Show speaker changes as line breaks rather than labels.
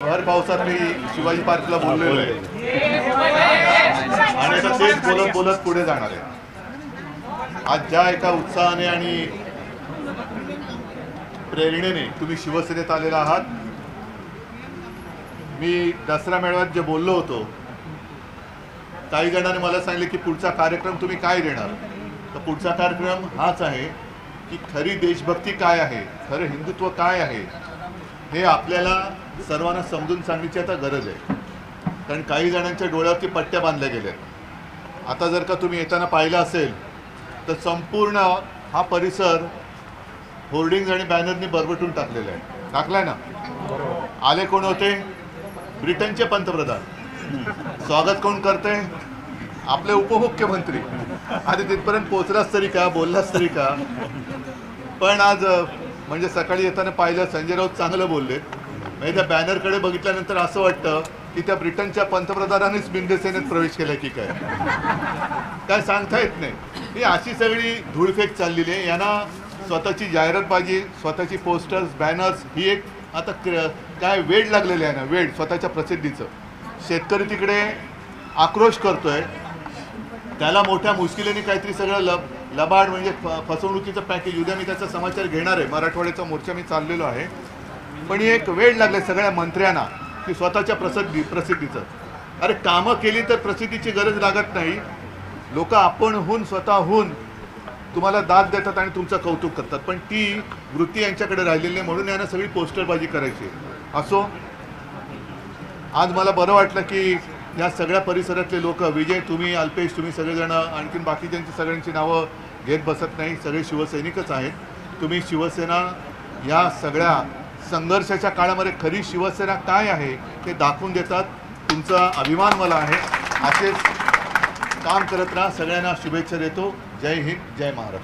भर पावसात मी शिवाजी पार्कला बोललेलो आहे आणि आता तेच बोलत बोलत पुढे जाणार आहे। आज ज्या एका उत्साहाने आणि प्रेरणेने तुम्ही शिवसेनेत आलेला आहात, मी दसरा मेळाव्यात जे बोललो होतो, काही जणांनी मला सांगितले की पुढचा कार्यक्रम तुम्ही काय देणार। तर पुढचा कार्यक्रम हाच आहे की खरी देशभक्ती काय आहे, खरं हिंदुत्व काय आहे हे आपल्याला सर्वांना समजून सांगण्याची आता गरज आहे। कारण काही जणांच्या डोळ्यावरती पट्ट्या बांधल्या गेल्या। आता जर का तुम्ही येताना पाहिलं असेल तर संपूर्ण हा परिसर होर्डिंग्स आणि बॅनरनी बरबटून टाकलेला आहे। टाकलाय ना? आले कोण होते? ब्रिटनचे पंतप्रधान। स्वागत कोण करते? आपले उपमुख्यमंत्री। आधी तिथपर्यंत पोहोचलाच तरी का, बोललाच तरी का? पण आज म्हणजे सकाळी येताना पाहिलं संजय राऊत चांगलं बोलले। म्हणजे त्या बॅनरकडे बघितल्यानंतर असं वाटतं की त्या ब्रिटनच्या पंतप्रधानांनीच बिंदसेनेत प्रवेश केला की काय सांगता येत नाही। ही अशी सगळी धूळफेक चाललेली आहे। यांना स्वतःची जाहिरातबाजी, स्वतःची पोस्टर्स, बॅनर्स ही एक आता काय वेड लागलेलं आहे ना, वेड स्वतःच्या प्रसिद्धीचं। शेतकरी तिकडे आक्रोश करतोय, त्याला मोठ्या मुश्किलीने काहीतरी सगळं लबाड म्हणजे फसवणुकीचं पॅकेज। उद्या मी त्याचा समाचार घेणार आहे, मराठवाड्याचा मोर्चा मी चाललेलो आहे। पण ही एक वेळ लागले सगळ्या मंत्र्यांना की स्वतःच्या प्रसिद्धीचं। अरे कामं केली तर प्रसिद्धीची गरज लागत नाही। लोक आपणहून स्वतःहून तुम्हाला दाद देतात आणि तुमचं कौतुक करतात, पण ती वृत्ती यांच्याकडे राहिलेली नाही। म्हणून यांना सगळी पोस्टरबाजी करायची। असो, आज मला बरं वाटलं की या सगळ्या परिसरातले लोक, विजय, तुम्ही, अल्पेश, तुम्ही सगळेजण, आणखीन बाकीच्यांची सगळ्यांची नावं घेत बसत नाही, सगळे शिवसैनिकच आहेत। तुम्ही शिवसेना या सगळ्या संघर्षाच्या काळामध्ये खरी शिवसेना काय आहे ते दाखवून देतात। तुमचा अभिमान मला आहे। असेच काम करत राहा। सगळ्यांना शुभेच्छा देतो। जय हिंद, जय महाराष्ट्र।